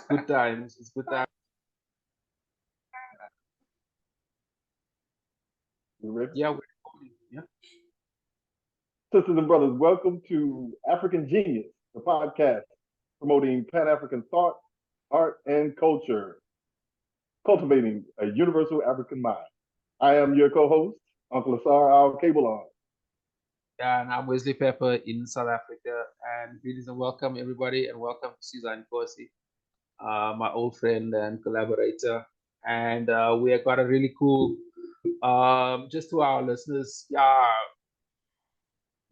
good times. It's good times. You ready? Yeah, we're recording. Yeah. Sisters and brothers, welcome to Afrikan Genius, the podcast promoting Pan-African thought, art, and culture, cultivating a universal African mind. I am your co-host, Uncle ASAR ALKEBULAN. Yeah, and I'm Wesley Pepper in South Africa. And greetings and welcome, everybody, and welcome to Siza Nkosi, my old friend and collaborator. And we have got a really cool, just to our listeners,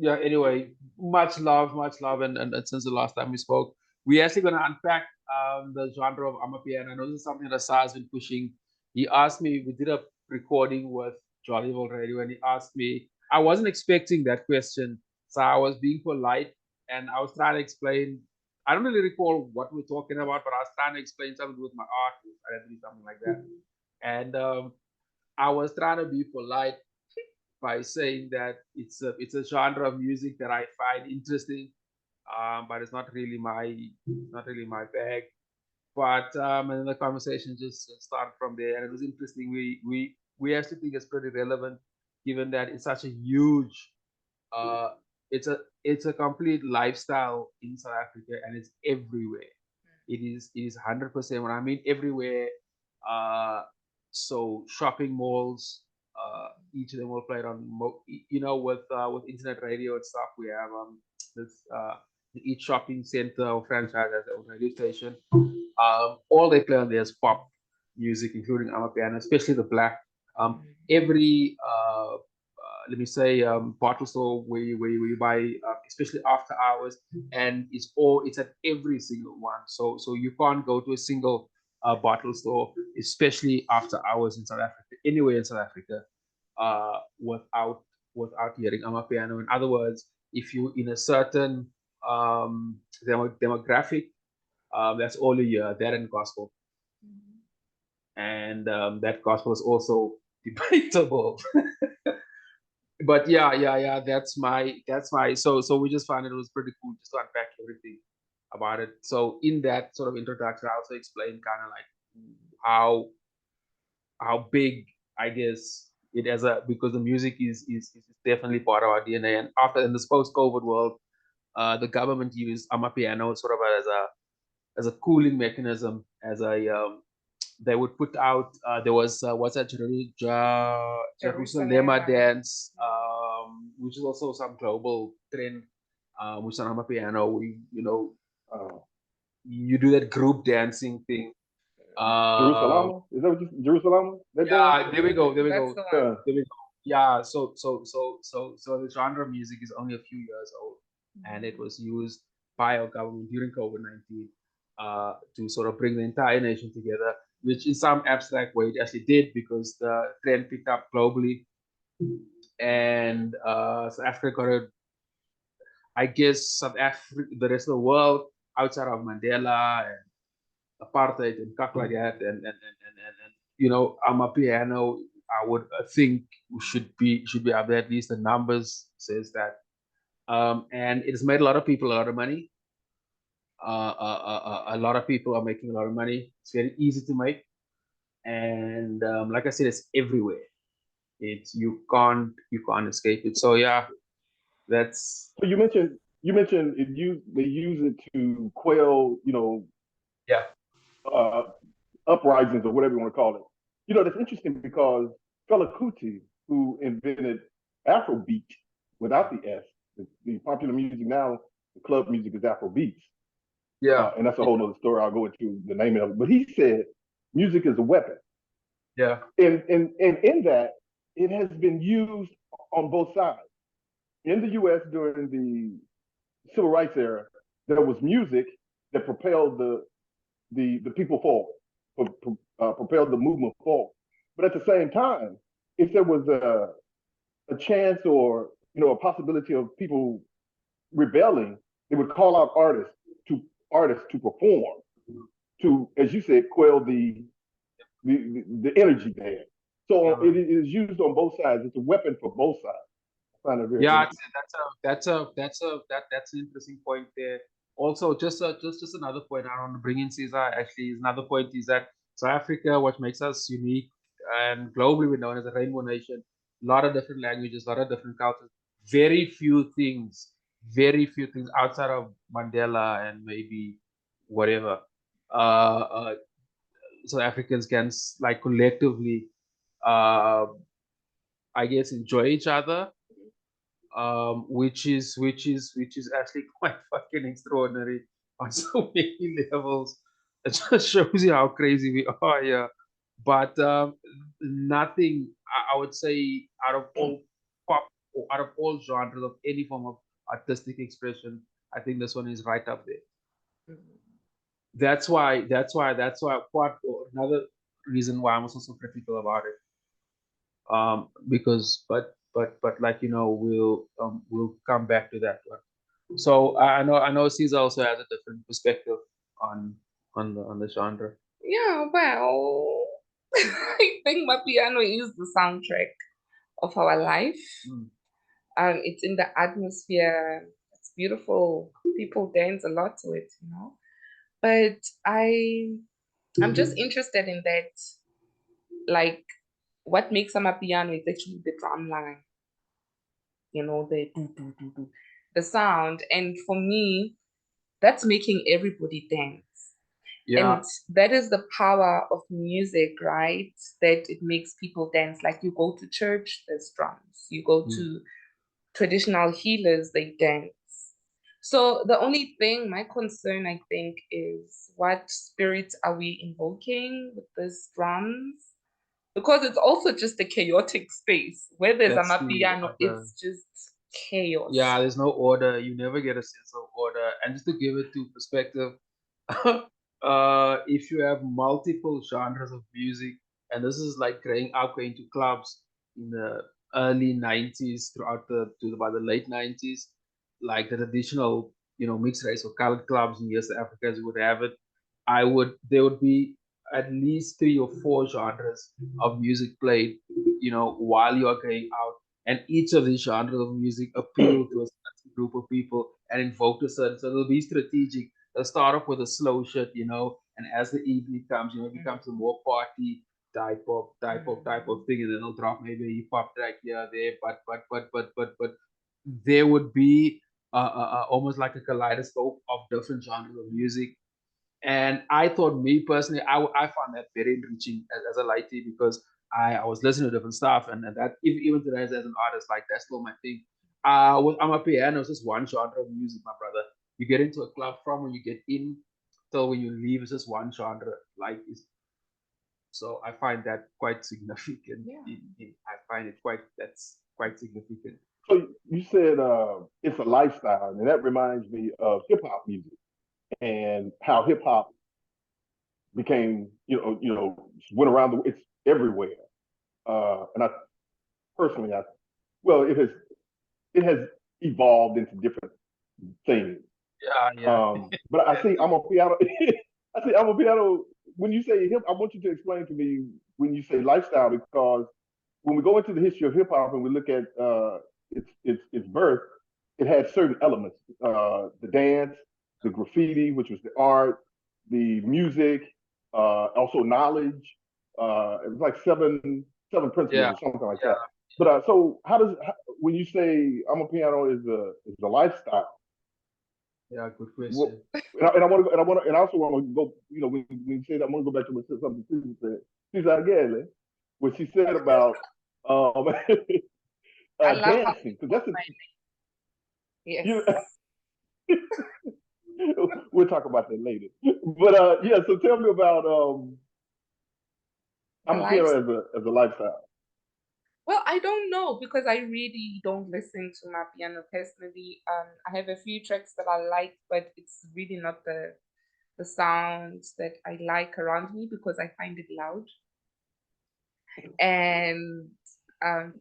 anyway, much love, and since the last time we spoke, we're actually going to unpack the genre of Amapiano. I know this is something that Asar has been pushing. He asked me, we did a recording with Jollyville Radio, and he asked me, I wasn't expecting that question, so I was being polite, and I was trying to explain. I don't really recall what we're talking about, but I was trying to explain something with my art, something like that. And I was trying to be polite by saying that it's a genre of music that I find interesting, but it's not really my bag. But and then the conversation just started from there, and it was interesting. We actually think it's pretty relevant, given that it's such a huge, uh, it's a complete lifestyle in South Africa, and it's everywhere. It is 100%. When I mean everywhere, uh, so shopping malls, each of them will play it on, with internet radio and stuff. We have this each shopping center or franchise has their own radio station. All they play on there is pop music, including Amapiano, especially the black. Every let me say bottle store where you buy, especially after hours, and it's at every single one. So you can't go to a single bottle store, especially after hours in South Africa, anywhere in South Africa, without hearing Amapiano. In other words, if you in a certain demographic, that's all you hear, that and gospel. And that gospel is also debatable. But yeah, that's my so we just found it was pretty cool just to unpack everything about it. So in that sort of introduction, I also explained kind of like how big, I guess, it as a, because the music is definitely part of our DNA. And after, in this post-COVID world, the government used Amapiano sort of as a cooling mechanism, as a they would put out, there was what's that, Jerusalem dance, which is also some global trend, which is on Amapiano. You do that group dancing thing. Jerusalem? Is that what you Jerusalem? That dance? Yeah, there we go. Yeah. There we go. Yeah, so the genre of music is only a few years old, and it was used by our government during COVID-19 to sort of bring the entire nation together, which in some abstract way it actually did, because the trend picked up globally, and South Africa got a, I guess South Africa, the rest of the world outside of Mandela and apartheid and stuff like that, and Amapiano, I would think should be up there, at least the numbers says that, and it has made a lot of people a lot of money. A lot of people are making a lot of money. It's very easy to make, and like I said, it's everywhere. It's you can't escape it. So yeah, that's So you mentioned they use it to quell, yeah. uh, uprisings or whatever you want to call it. That's interesting because Fela Kuti, who invented Afrobeat without the S, the popular music now, the club music is Afrobeats. Yeah, And that's a whole other story. I'll go into the name of it. But he said music is a weapon. yeah, And in that, it has been used on both sides. In the US during the civil rights era, there was music that propelled the people forward, propelled the movement forward. But at the same time, if there was a chance or a possibility of people rebelling, they would call out artists to perform, to, as you said, quell the energy there. So it is used on both sides. It's a weapon for both sides. I find it very yeah. interesting. That's an interesting point there. Also, just another point I want to bring in, Caesar. Actually, is another point is that South Africa, what makes us unique and globally we're known as a rainbow nation. A lot of different languages, a lot of different cultures. Very few things outside of Mandela and maybe whatever. Uh, South Africans can like collectively, uh, I guess, enjoy each other, which is actually quite fucking extraordinary on so many levels. It just shows you how crazy we are here. But nothing, I would say, out of all pop or out of all genres of any form of artistic expression, I think this one is right up there. Mhm. That's why part another reason why I'm also so critical about it. Because but like we'll come back to that one. So I know Caesar also has a different perspective on the genre. Yeah, well, I think my piano is the soundtrack of our life. Mm. It's in the atmosphere. It's beautiful. People dance a lot to it, you know. But I'm just interested in that, like what makes Amapiano is actually the drum line, you know, the do do do do, the sound. And for me, that's making everybody dance. Yeah, And that is the power of music, right? That it makes people dance. Like you go to church, there's drums. You go Mm. to traditional healers, they dance. So the only thing, my concern, I think, is what spirits are we invoking with these drums? Because it's also just a chaotic space. Where there's that's the Amapiano, other. it's just chaos. Yeah, there's no order. You never get a sense of order. And just to give it to perspective, if you have multiple genres of music, and this is like growing up, going to clubs in the early 90s throughout by the late 90s, like the traditional, mixed race or colored clubs in West Africa as you would have it, there would be at least three or four genres of music played, while you are going out, and each of these genres of music appeal to a certain group of people and invoke a certain. So they'll be strategic. They'll start off with a slow shit, and as the evening comes, it becomes a more party type of thing, and then they'll drop maybe a hip hop track here, there, but there would be almost like a kaleidoscope of different genres of music. And I thought, me personally, I found that very enriching as a lighty, because I was listening to different stuff, and that even today as an artist, like that's still my thing. With Amapiano, it's just one genre of music, my brother. You get into a club from when you get in till when you leave, it's just one genre. So I find that quite significant. Yeah. I find that's quite significant. So you said it's a lifestyle, and that reminds me of hip hop music and how hip hop became, went around it's everywhere. And I personally, well, it has evolved into different things. Yeah. But I see I'm a piano. I see I'm a piano. When you say hip, I want you to explain to me when you say lifestyle, because when we go into the history of hip hop and we look at its birth, it had certain elements: the dance, the graffiti, which was the art, the music, also knowledge. It was like seven principles Yeah. or something like Yeah. that. But so when you say I'm a piano is a lifestyle? Yeah. Good Well, question. and I also want to go. When you say that, I want to go back to something Susan said. She's like, yeah, what she said about um, I love how dancing, you because know that's a, my yes. you we'll talk about that later. But yeah, so tell me about The I'm a piano life. as a lifestyle. Well, I don't know because I really don't listen to my piano personally. I have a few tracks that I like, but it's really not the sounds that I like around me because I find it loud. And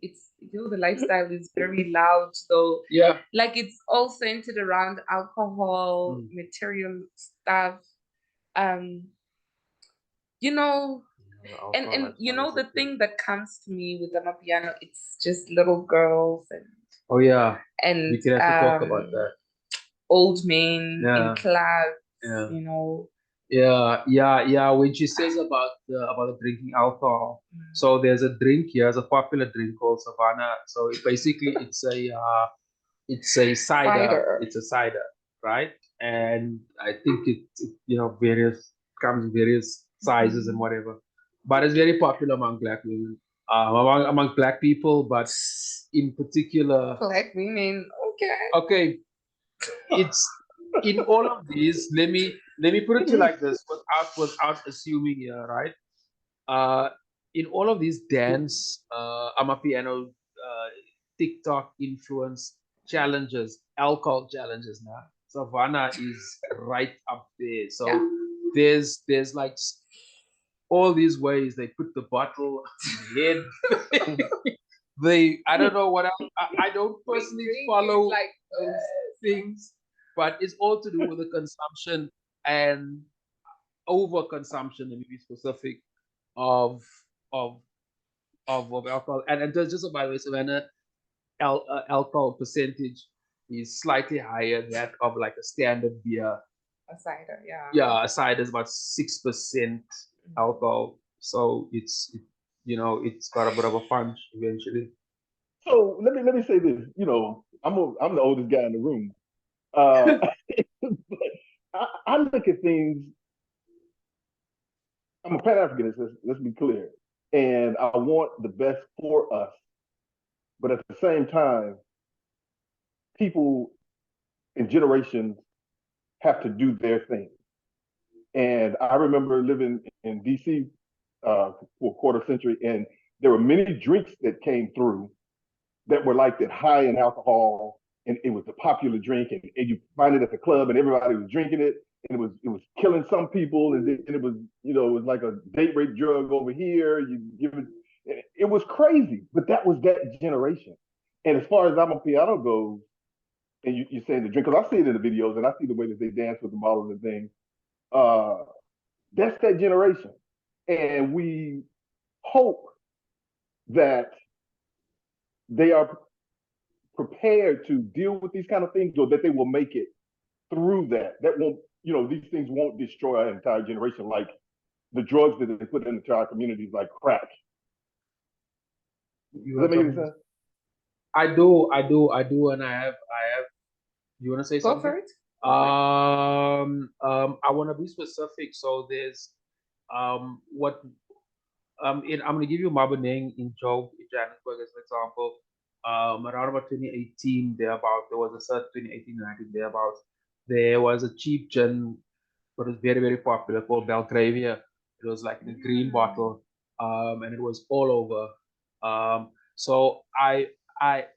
it's the lifestyle is very loud, so Yeah. like it's all centered around alcohol, Mm. material stuff. Um, you know, The and alcohol and you lifestyle know is a the thing. thing that comes to me with the piano, it's just little girls Oh yeah, and we can have to talk about that. old men Yeah. in clubs, Yeah. you know. Yeah. When she says about the drinking alcohol, so there's a drink here, there's a popular drink called Savannah. So basically, it's a cider. It's a cider, right? And I think it various comes in various sizes and whatever, but it's very popular among black women, among black people, but in particular, Black women, okay. okay, it's in all of these. Let me put it to you like this, without assuming here, right? In all of these dance, Amapiano, TikTok influence challenges, alcohol challenges now. Savannah is right up there. So Yeah. there's like all these ways they put the bottle in the head. I don't know what else. I don't personally follow like those things, but it's all to do with the consumption and overconsumption, to be specific, of of alcohol. And just by the way, Savannah, alcohol percentage is slightly higher than that of like a standard beer. A cider, yeah. Yeah, a cider is about 6% alcohol, so it's got a bit of a punch eventually. So let me say this. I'm the oldest guy in the room. But I look at things. I'm a Pan Africanist. Let's be clear, and I want the best for us. But at the same time, people and generations have to do their thing. And I remember living in DC for a quarter century, and there were many drinks that came through that were like that, high in alcohol, and it was a popular drink, and you find it at the club, and everybody was drinking it, and it was killing some people, and then it was it was like a date rape drug over here. You give it was crazy, but that was that generation. And as far as Amapiano goes, and you're saying the drink, because I see it in the videos, and I see the way that they dance with the bottles and things. That's that generation, and we hope that they are prepared to deal with these kind of things, or that they will make it through that. That won't, these things won't destroy an entire generation like the drugs that they put into our communities, like crack. Does that make any sense? I do, and I have. You want to say something? Go for it. I want to be specific. So there's what I'm going to give you Maboneng in Johannesburg as an example. Around about 2018, there was a certain 2018, 19 there was a cheap gin, but it was very, very popular, called Belgravia. It was like in a green bottle, and it was all over. So I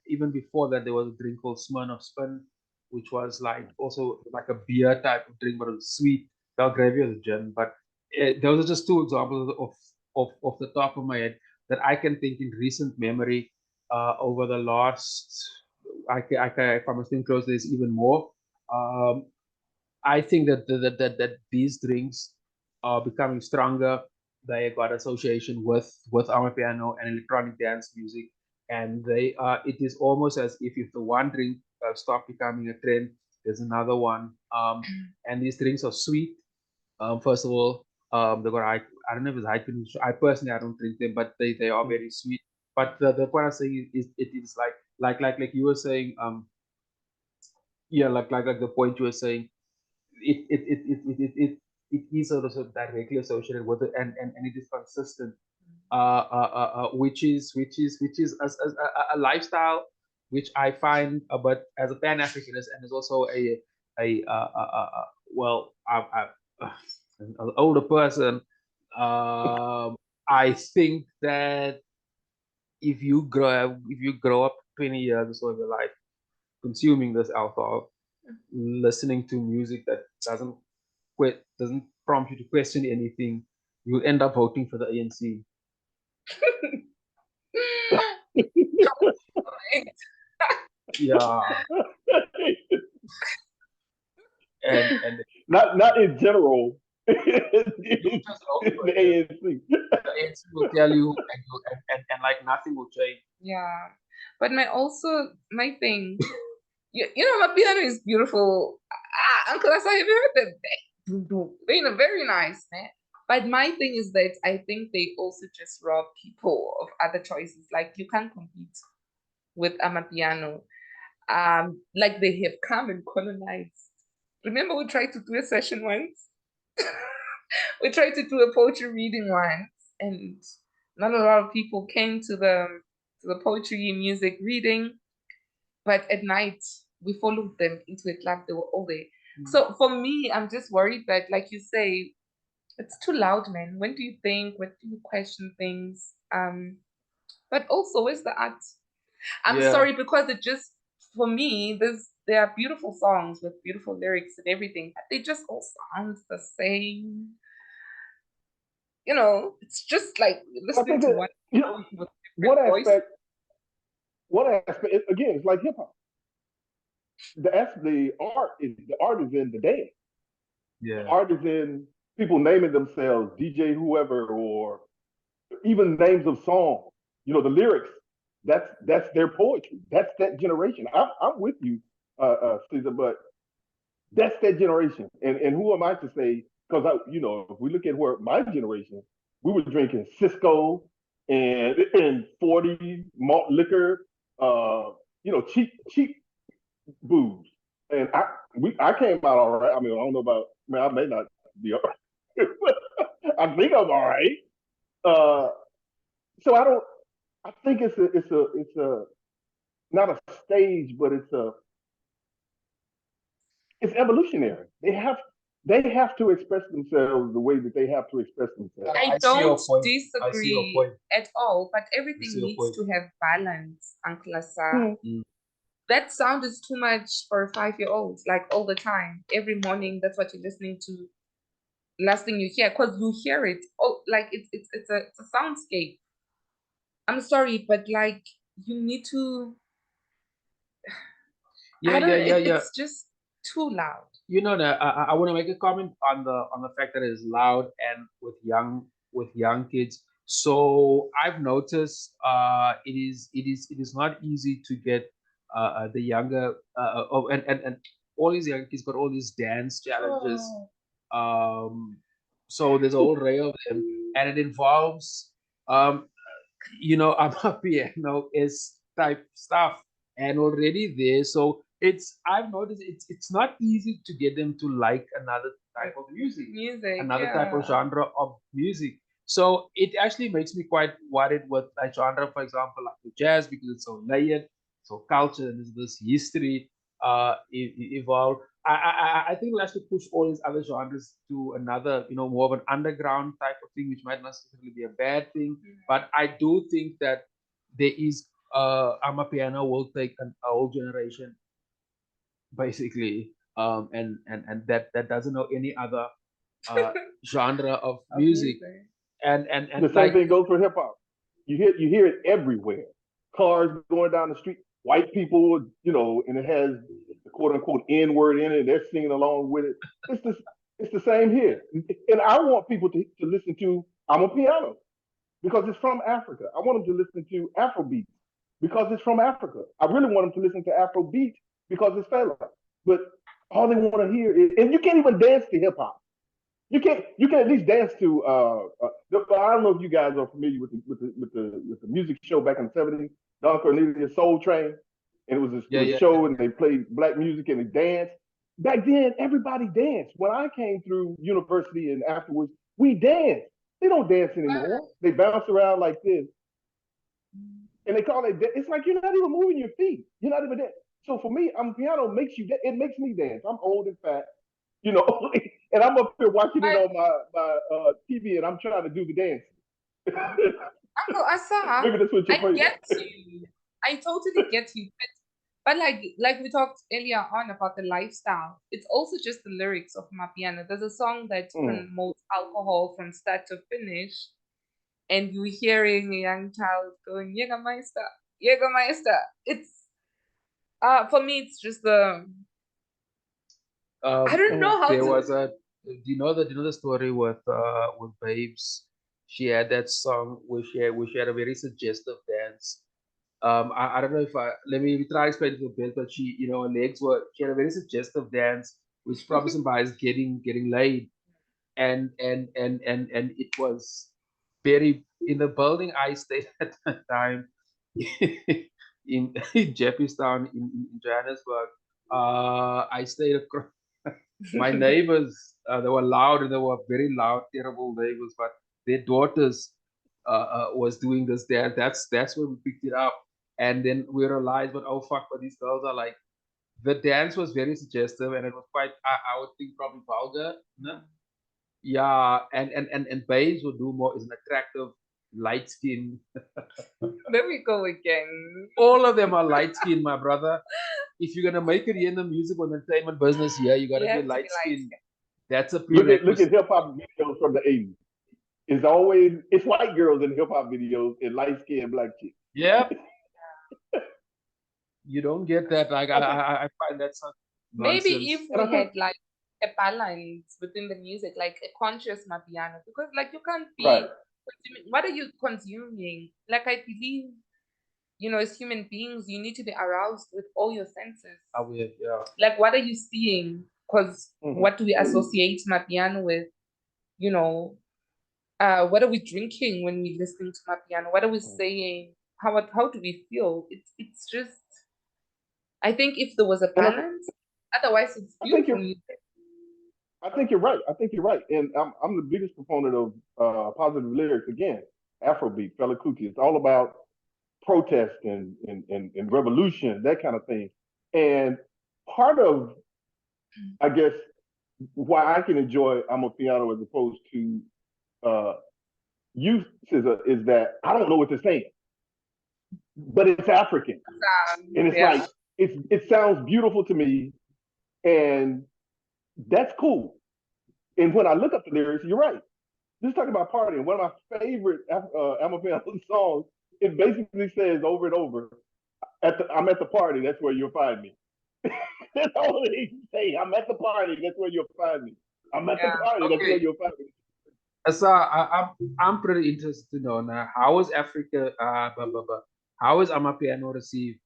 even before that, there was a drink called Smirnoff Spin, which was like also like a beer type of drink, but it was sweet. Belgravia is gin, but those are just two examples of the top of my head that I can think in recent memory. Over the last, if I'm staying close, there's even more. I think that these drinks are becoming stronger. They got association with Amapiano and electronic dance music, and they are. It is almost as if the one drink stopped becoming a trend, there's another one. And these drinks are sweet. First of all, they got I don't know if it's high. I personally I don't drink them, but they are very sweet. But the point I'm saying is it is like you were saying. Yeah, like the point you were saying, it is sort of directly associated with it, and it is consistent, which is a lifestyle which I find, but as a Pan Africanist, and is also well, an older person, I think that if you grow up 20 years or so of your life consuming this alcohol, listening to music that doesn't prompt you to question anything, you'll end up voting for the ANC. Yeah. And not in general. you just vote for the ANC. The ANC will tell you, and like nothing will change. Yeah, but my thing, You know, Amapiano is beautiful. Uncle Asa, have you heard that? Very nice, man. But my thing is that I think they also just rob people of other choices. Like you can't compete with Amapiano. Like they have come and colonized. Remember, we tried to do a session once. We tried to do a poetry reading once, and not a lot of people came to the poetry and music reading. But at night, we followed them into a club. They were all there. So for me, I'm just worried that, like you say, it's too loud, man. When do you think? When do you question things? But also, where's the art? I'm sorry, because it just, for me, there are beautiful songs with beautiful lyrics and everything, but they just all sound the same. You know, it's just like listening to one song with different voice. One aspect, again, it's like hip hop. The art is in the dance. Yeah. The art is in people naming themselves DJ whoever, or even names of songs. You know, the lyrics. That's their poetry. That's that generation. I'm with you, Caesar, but that's that generation. And who am I to say? Because if we look at where my generation, we were drinking Cisco and 40 malt liquor, cheap booze. And I came out all right. I mean, I don't know about. I mean, I may not be all right. I think I'm all right. So I don't. I think it's a not a stage, but it's evolutionary. They have to express themselves the way that they have to express themselves. I don't disagree at all, but everything needs to have balance, Uncle Asa. That sound is too much for a 5-year-old, like all the time. Every morning, that's what you're listening to. Last thing you hear, because you hear it. Oh, like it's a soundscape. I'm sorry, but like you need to. It's just too loud. You know that I want to make a comment on the fact that it's loud and with young kids. So I've noticed it is not easy to get the younger and all these young kids got all these dance challenges. So there's a whole array of them, and it involves Amapiano is type stuff and already there. So I've noticed it's not easy to get them to like another type of music, another type of genre of music. So it actually makes me quite worried with a genre, for example, like the jazz, because it's so layered, so culture, and there's this history evolved. I think we'll have to push all these other genres to another, more of an underground type of thing, which might not necessarily be a bad thing. But I do think that there is Amapiano will take a whole generation, basically, and that doesn't know any other genre of music. And the same thing goes for hip hop. You hear it everywhere. Cars going down the street, white people, and it has the quote unquote N word in it, and they're singing along with it. It's the same here. And I want people to listen to Amapiano because it's from Africa. I want them to listen to Afrobeat because it's from Africa. I really want them to listen to Afrobeat because it's fella. But all they want to hear is, and you can't even dance to hip hop. You can at least dance to. I don't know if you guys are familiar with the music show back in the '70s, Don Cornelius Soul Train, and it was a show and they played black music and they danced. Back then, everybody danced. When I came through university and afterwards, we danced. They don't dance anymore. They bounce around like this, and they call it. It's like you're not even moving your feet. You're not even dancing. So for me, Amapiano makes you. It makes me dance. I'm old and fat. And I'm up here watching it on my TV, and I'm trying to do the dance. Uncle Asa, Maybe that's what you're I get you. I totally get you. But like we talked earlier on about the lifestyle, it's also just the lyrics of Amapiano. There's a song that promotes alcohol from start to finish, and you're hearing a young child going Jägermeister, Jägermeister. It's for me, it's just the. I don't know how there was a. Do you know the story with Babes? She had that song where she had a very suggestive dance, I don't know if let me try to explain it to Bill, but her legs she had a very suggestive dance, which probably symbolized getting laid, and it was very in the building I stayed at that time in Jefferstown in Johannesburg. I stayed across. My neighbors, they were loud and they were very loud, terrible neighbors, but their daughters was doing this there. That's where we picked it up, and then we realized, but oh fuck, but these girls are like. The dance was very suggestive, and it was quite, I would think, probably vulgar. No? Yeah, and babes will do more is an attractive, light skin. There we go again. All of them are light skin, my brother. If you're gonna make it here in the music or entertainment business here, you gotta be light skin. That's a prerequisite. Look at hip hop videos from the 80s. It's white girls in hip hop videos and light skinned black chicks. Yep. You don't get that. Like I find that such nonsense. Maybe if we had like a balance within the music, like a conscious Amapiano, because like you can't be consuming, what are you consuming? Like I believe, as human beings, you need to be aroused with all your senses. Yeah. Like what are you seeing? Because what do we associate Amapiano with? What are we drinking when we're listening to Amapiano? What are we saying? How do we feel? It's just, I think if there was a balance, otherwise it's beautiful music. I think you're right. And I'm the biggest proponent of positive lyrics. Again, Afrobeat, Fela Kuti. It's all about protest and revolution, that kind of thing. And part of, I guess, why I can enjoy Amapiano as opposed to you, Siza, is that I don't know what they're saying, but it's African, and it's like it sounds beautiful to me, and that's cool. And when I look up the lyrics, you're right. Just talking about partying. One of my favorite Amapiano songs, it basically says over and over, I'm at the party, that's where you'll find me. That's all they say. I'm at the party, that's where you'll find me. I'm at the party, that's where you'll find me. So I'm pretty interested to know now, how is Africa, how is Amapiano received,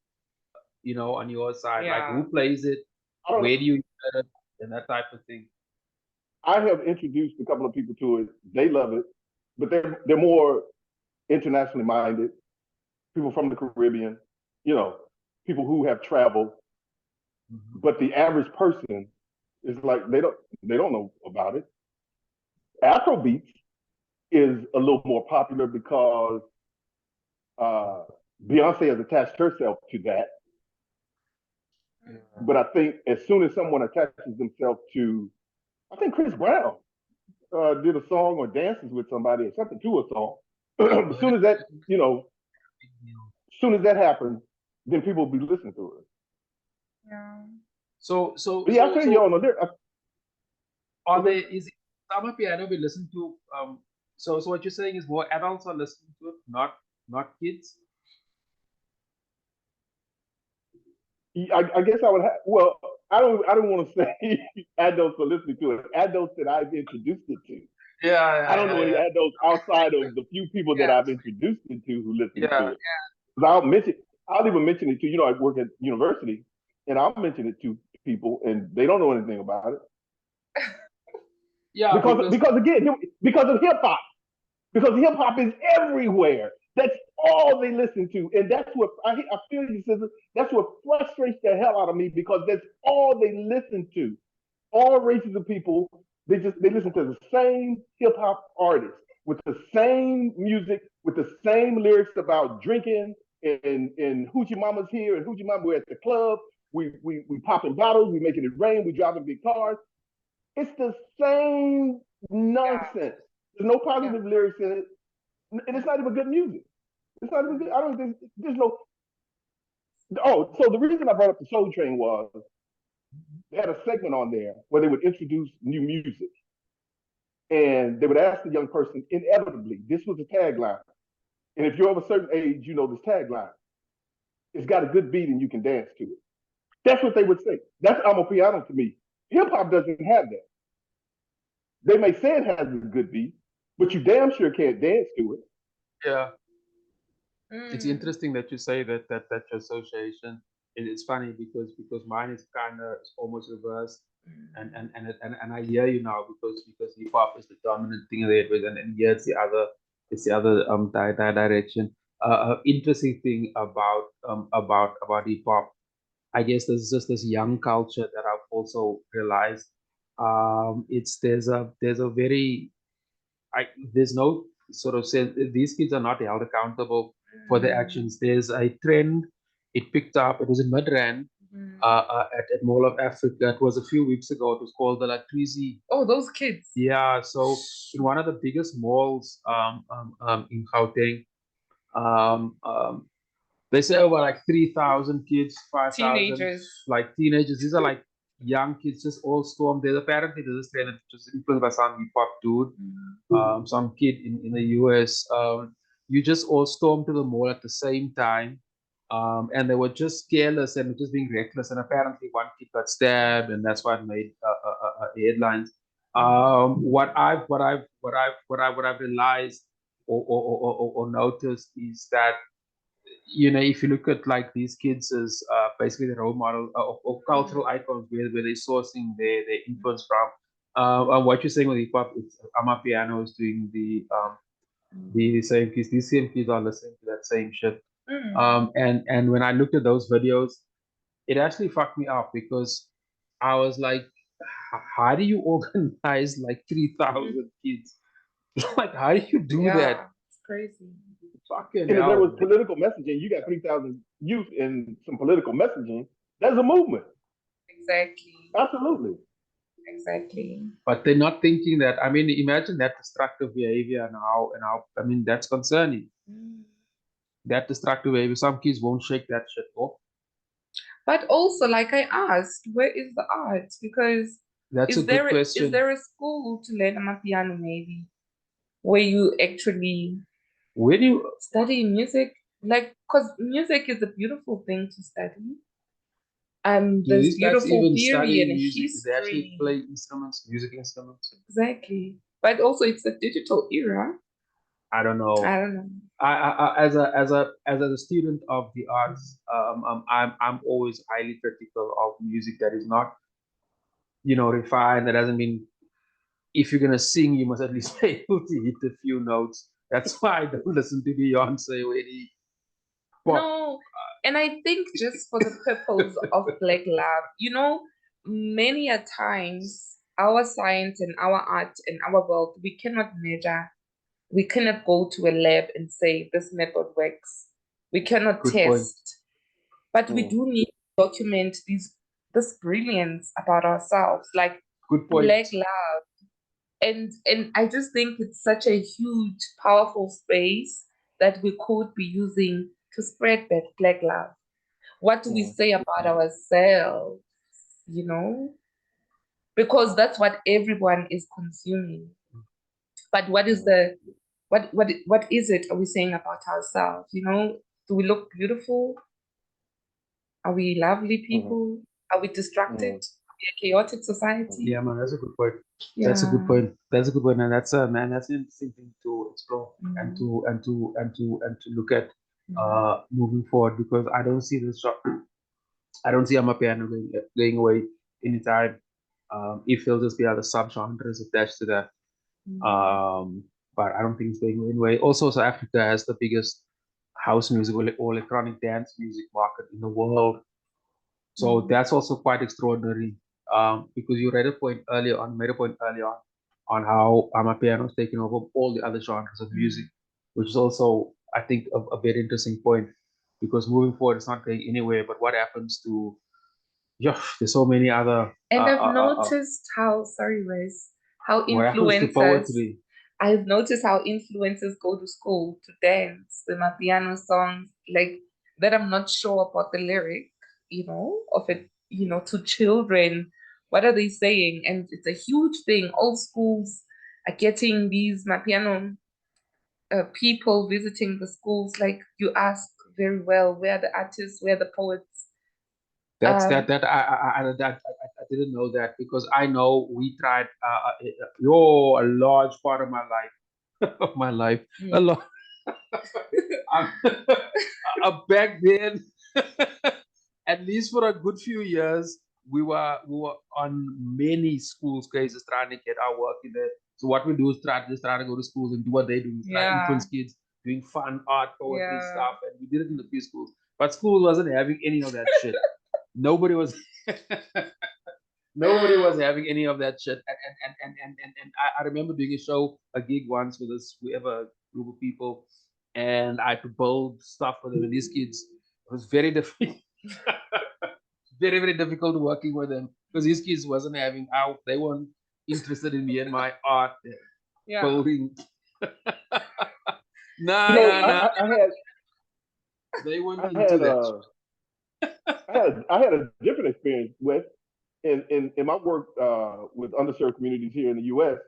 on your side? Like, who plays it? Where do you get it? And that type of thing. I have introduced a couple of people to it. They love it, but they're more internationally minded. People from the Caribbean, people who have traveled. But the average person is like they don't know about it. Afrobeats is a little more popular because Beyonce has attached herself to that. But I think as soon as someone attaches themselves to, I think Chris Brown did a song or dances with somebody or something to a song. As soon as that happens, then people will be listening to it. Yeah. So I tell you is Amapiano we listen to? So what you're saying is more adults are listening to it, not kids. I guess I would have. Well, I don't want to say adults are listening to it. Adults that I've introduced it to. Yeah. I don't know any adults outside of the few people that I've introduced it to who listen to it. I'll even mention it to, I work at university, and I'll mention it to people, and they don't know anything about it. Yeah, because of hip hop. Because hip hop is everywhere. That's all they listen to, and that's what I feel you, Siza. That's what frustrates the hell out of me, because that's all they listen to. All races of people, they listen to the same hip hop artists with the same music, with the same lyrics about drinking and hoochie mama's here and hoochie mama, we're at the club, we popping bottles, we making it rain, we driving big cars. It's the same nonsense. There's no positive lyrics in it, and it's not even good music. It's not even good. I don't think there's no. Oh, so the reason I brought up the Soul Train was they had a segment on there where they would introduce new music, and they would ask the young person, inevitably, this was the tagline, and if you're of a certain age, you know this tagline. It's got a good beat and you can dance to it. That's what they would say. That's Amapiano to me. Hip hop doesn't have that. They may say it has a good beat, but you damn sure can't dance to it. Yeah. It's interesting that you say that your association. It's funny because mine is kind of almost reversed, and I hear you now because hip hop is the dominant thing there, and here it's the other direction. Interesting thing about hip hop, I guess there's just this young culture that I've also realized. It's there's a very there's no sort of sense these kids are not held accountable for their actions. There's a trend. It picked up. It was in Midrand, at Mall of Africa. It was a few weeks ago. It was called the Latrizi. Oh, those kids. Yeah. So in one of the biggest malls in Gauteng, um, um, they say over like 3,000 kids, 5,000 Teenagers. like teenagers. These are like young kids just all stormed. There's apparently this trend that was influenced by some hip hop dude, some kid in the US. You just all stormed to the mall at the same time. And they were just careless and just being reckless. And apparently one kid got stabbed, and that's why it made headlines. What I've realized or noticed is that if you look at like these kids as basically the role model of cultural icons where they're sourcing their influence from. And what you're saying with hip hop, it's Amapiano is doing the same kids. These same kids are listening to that same shit. And when I looked at those videos, it actually fucked me up because I was like, how do you organize like 3,000 kids? Like, how do you do that? It's crazy. Fucking And if there hell. was political messaging, you got 3,000 youth in some political messaging. That's a movement. Exactly. Absolutely. Exactly. But they're not thinking that. I mean, imagine that destructive behavior now, I mean, that's concerning. That destructive behavior, some kids won't shake that shit off. But also, like I asked, where is the art? Because that's a good question. Is there a school to learn Amapiano maybe, where you actually study music? Like, because music is a beautiful thing to study. There's beautiful theory and music. history. They actually play instruments, music instruments. Exactly. But also, it's a digital era. I don't know. I as a student of the arts, I'm always highly critical of music that is not, refined. That doesn't mean if you're gonna sing, you must at least be able to hit a few notes. That's why I don't listen to Beyonce or any pop. No, and I think just for the purpose of Black love, many a times our science and our art and our world, we cannot measure. We cannot go to a lab and say this method works. We cannot test. But we do need to document this brilliance about ourselves, like Black love. And I just think it's such a huge, powerful space that we could be using to spread that Black love. What do we say about ourselves, Because that's what everyone is consuming. But what is what is it are we saying about ourselves? Do we look beautiful? Are we lovely people? Are we distracted? Are we a chaotic society? Yeah, man, that's a good point. Yeah. That's a good point. That's a good point, and that's an interesting thing to explore and to look at moving forward, because I don't see I don't see Amapiano going away anytime. If there'll just be other subgenres attached to that. But I don't think it's going away. Also, South Africa has the biggest house music or electronic dance music market in the world. So that's also quite extraordinary. Because you made a point earlier on how Amapiano is taking over all the other genres of music, which is also, I think, a very interesting point, because moving forward, it's not going anywhere. But what happens to, there's so many other. And I've noticed how influencers. I've noticed how influencers go to school to dance the Amapiano songs, like that. I'm not sure about the lyric, of it, to children. What are they saying? And it's a huge thing. All schools are getting these Amapiano people visiting the schools. Like you asked very well, where are the artists, where are the poets? I didn't know that, because I know we tried a large part of my life, a lot. Back then, at least for a good few years, we were on many schools cases trying to get our work in there. So what we do is try to go to schools and do what they do, try to influence kids, doing fun art, poetry stuff, and we did it in the few schools. But school wasn't having any of that shit. Nobody was nobody was having any of that shit. And I remember doing a gig once with this whoever group of people, and I had to build stuff for them. And these kids, it was very difficult, very, very difficult working with them because these kids wasn't having out. They weren't interested in me and my art building. Nah, they weren't into that. I had a different experience with in my work with underserved communities here in the U.S.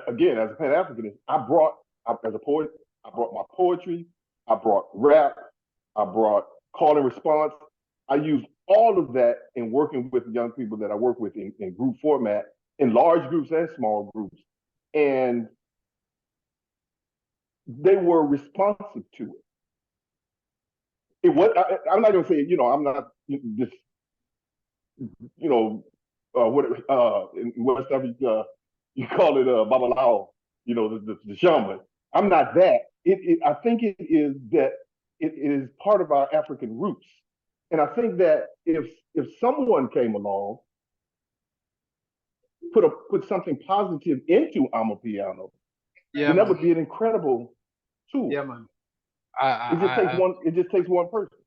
Again, as a Pan Africanist, as a poet, I brought my poetry, I brought rap, I brought call and response. I used all of that in working with young people that I work with in group format, in large groups and small groups, and they were responsive to it. It was. I'm not going to say, I'm not just, what in West Africa you call it babalao, the shaman. I'm not that. I think it is that it is part of our African roots, and I think that if someone came along, put something positive into Amapiano, then that would be an incredible tool. Yeah, man. It just takes one person.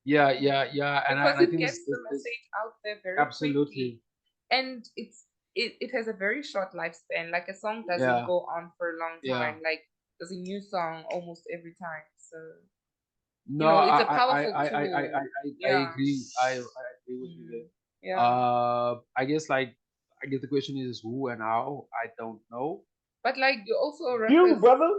Yeah, and because I think it gets the message out there very absolutely quickly. And it has a very short lifespan. Like a song doesn't go on for a long time. Like there's a new song almost every time. So no, it's a powerful tool. I agree. I agree with you there. Yeah. I guess the question is who and how. I don't know. But you also you, brother.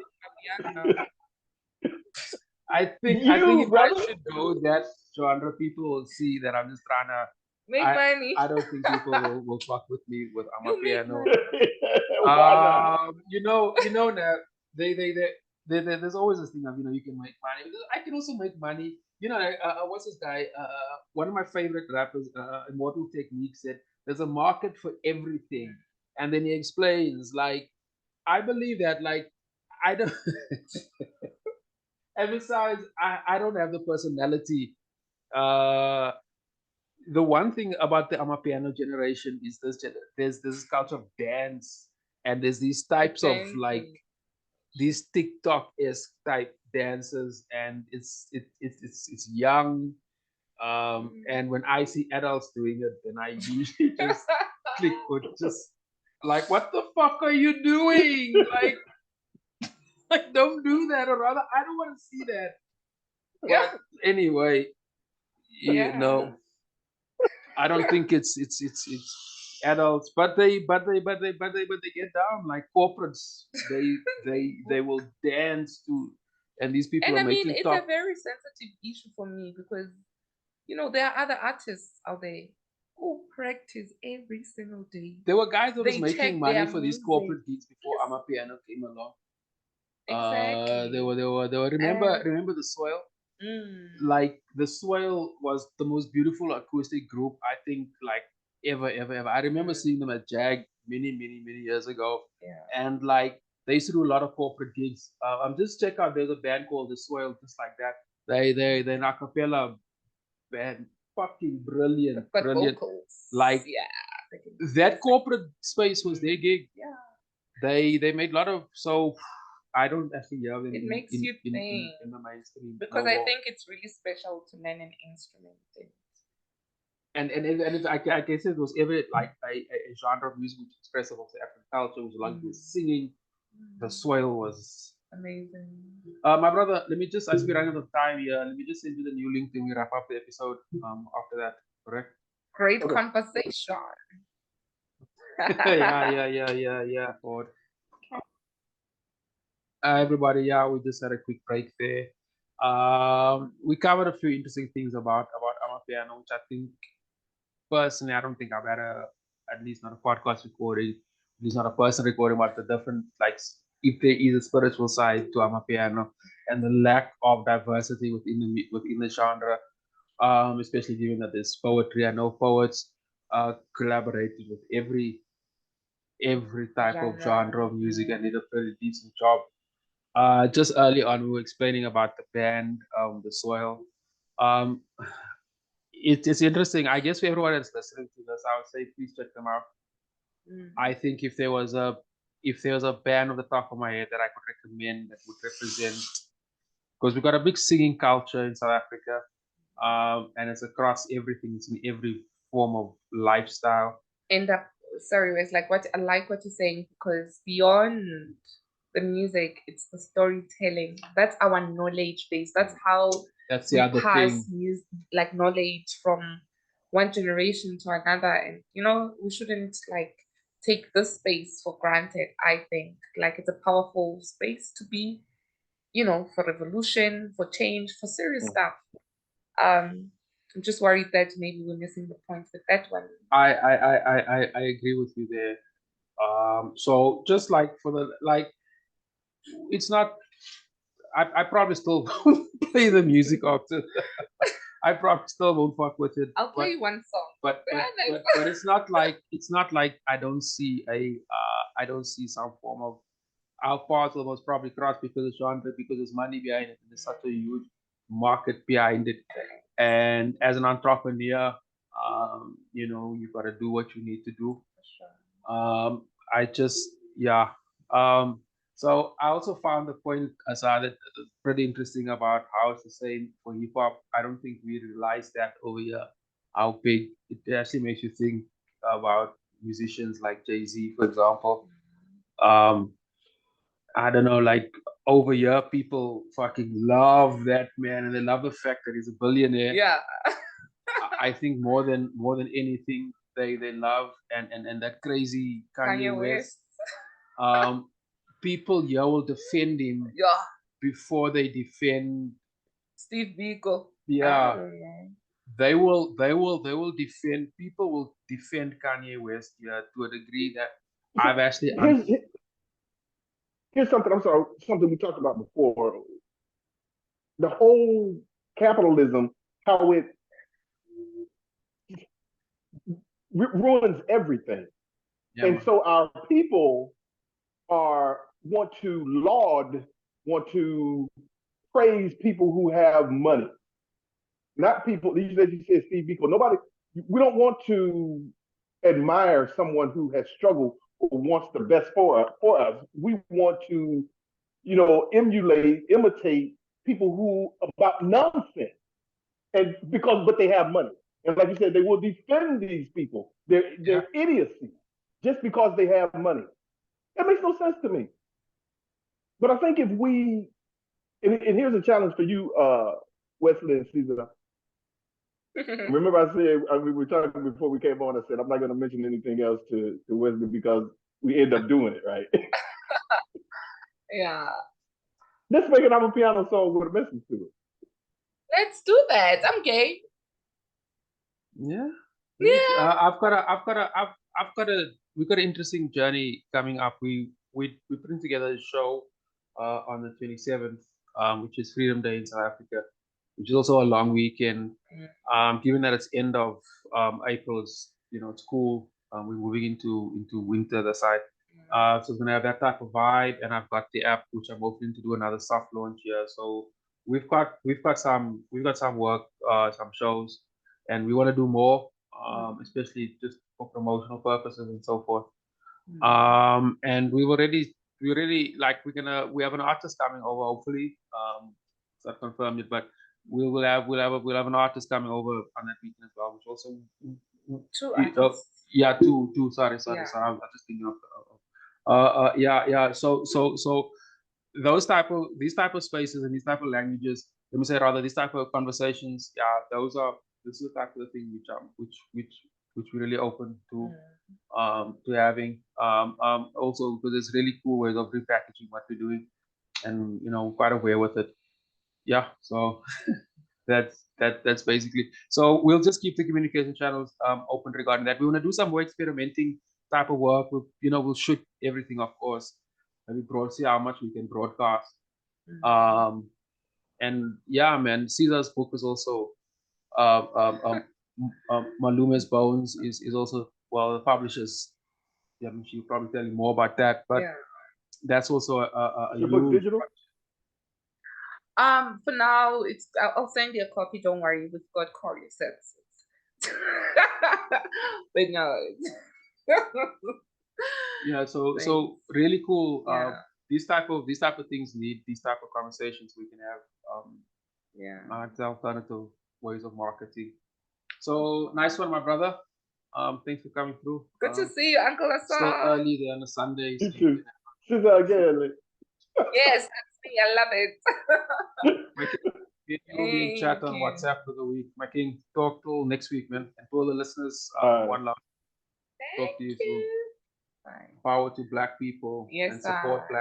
I think if I should go that genre, people will see that I'm just trying to make money. I don't think people will fuck with me with Amapiano. Why not? Now there's always this thing of you can make money. I can also make money. What's this guy? One of my favorite rappers, Immortal Technique, said there's a market for everything, and then he explains I believe that I don't. And besides, I don't have the personality. The one thing about the Amapiano generation is there's this culture of dance, and there's these types of these TikTok-esque type dances, and it's young. And when I see adults doing it, then I usually just click or just what the fuck are you doing? Don't do that, or rather, I don't want to see that. But anyway, I don't think it's adults, but they get down like corporates. They will dance to, and these people are making it's a very sensitive issue for me because there are other artists out there who practice every single day. There were guys that was making money for these corporate gigs before Amapiano came along. Exactly. They were remember the Soil? The Soil was the most beautiful acoustic group I think ever. I remember seeing them at Jag many years ago. And they used to do a lot of corporate gigs. Just check out, there's a band called The Soil, just like that. They're an a cappella band, fucking brilliant. Vocals. That corporate space was their gig. They made a lot of, so I don't actually have them. It makes you think in the mainstream because I think it's really special to learn an instrument. And if I guess it was ever a genre of music which expressive of the African culture, which the singing, The Soil was amazing. My brother, let me just, as we run out of time here, let me just send you the new link, then we wrap up the episode after that, correct? Great conversation. Yeah. Ford. Everybody, we just had a quick break there. We covered a few interesting things about Amapiano, which I think, personally, I don't think I've had at least not a podcast recording, at least not a person recording about the different if there is a spiritual side to Amapiano, and the lack of diversity within the genre, especially given that there's poetry. I know poets collaborated with every type of genre of music and did a pretty decent job. Just early on, we were explaining about the band, the Soil. Um, it's interesting. I guess for everyone that's listening to this, I would say please check them out. I think if there was a band on the top of my head that I could recommend that would represent, because we've got a big singing culture in South Africa, and it's across everything. It's in every form of lifestyle. And sorry, it's like what I like what you're saying, because beyond the music, it's the storytelling. That's our knowledge base. That's how That's the we other pass thing. music, like knowledge from one generation to another. And we shouldn't like take this space for granted. I think like it's a powerful space to be, for revolution, for change, for serious stuff. I'm just worried that maybe we're missing the point with that one. I agree with you there. So just like for the it's not. I probably still won't play the music after. I probably still won't fuck with it. I'll play you one song. But it's not like I don't see some form of our paths will most probably cross because of genre, because there's money behind it, and there's such a huge market behind it. And as an entrepreneur, you've got to do what you need to do. So I also found the point, ASAR, that pretty interesting about how it's the same for hip hop. I don't think we realize that over here, how big it actually makes you think about musicians like Jay-Z, for example. I don't know, like over here, people fucking love that man, and they love the fact that he's a billionaire. Yeah. I think more than anything, they love and that crazy Kanye West. People here will defend him before they defend Steve Biko. Yeah. They will defend, people will defend Kanye West to a degree that I've actually Here's something, something we talked about before. The whole capitalism, how it ruins everything. Yeah. And so our people want to praise people who have money. Not people, you said Steve Biko. We don't want to admire someone who has struggled or wants the best for us. We want to, imitate people who about nonsense, but they have money. And like you said, they will defend these people, their idiocy, just because they have money. That makes no sense to me. But I think if we, and here's a challenge for you, Wesley and Siza. Remember I said, we were talking before we came on, I said, I'm not going to mention anything else to Wesley because we end up doing it, right? Yeah. Let's make an Amapiano song with a message to it. Let's do that. I'm gay. Yeah. Yeah. We've got an interesting journey coming up. We're putting together a show on the 27th, which is Freedom Day in South Africa, which is also a long weekend. Given that it's end of April, it's cool. We're moving into winter the side. So it's gonna have that type of vibe, and I've got the app which I'm hoping to do another soft launch here. So we've got some work, some shows, and we want to do more, especially just for promotional purposes and so forth. And we have an artist coming over, hopefully. It's not confirmed yet, but we'll have an artist coming over on that weekend as well, which also two artists. Two. Sorry. I'm just thinking of. So these type of spaces and these type of languages, let me say rather, these type of conversations, this is the type of thing which we're really open to having. Also because there's really cool ways of repackaging what we're doing, and quite aware with it. Yeah, so that's basically. So we'll just keep the communication channels open regarding that. We want to do some more experimenting type of work. We'll shoot everything, of course, we see how much we can broadcast. Mhm. And yeah, man, Caesar's book is also Malume's Bones is also, well, the publishers. Yeah, she'll probably tell you more about that, but Yeah. that's also a Is your book huge. digital? For now, I'll send you a copy. Don't worry, we've got courier services. But no. Yeah, so Thanks. really cool. Yeah. These type of things need these type of conversations we can have. Yeah. Alternative ways of marketing. So nice one, my brother. Thanks for coming through. Good to see you, Uncle Still ASAR. early there on a Sunday. You So too. Siza again. Yes, that's me. I love it. my king, we'll be in chat on Thank you. WhatsApp for the week. My king, talk till next week, man. And to all the listeners, one love. Talk to you soon. Bye. Power to Black people Yes, and support sir. Black.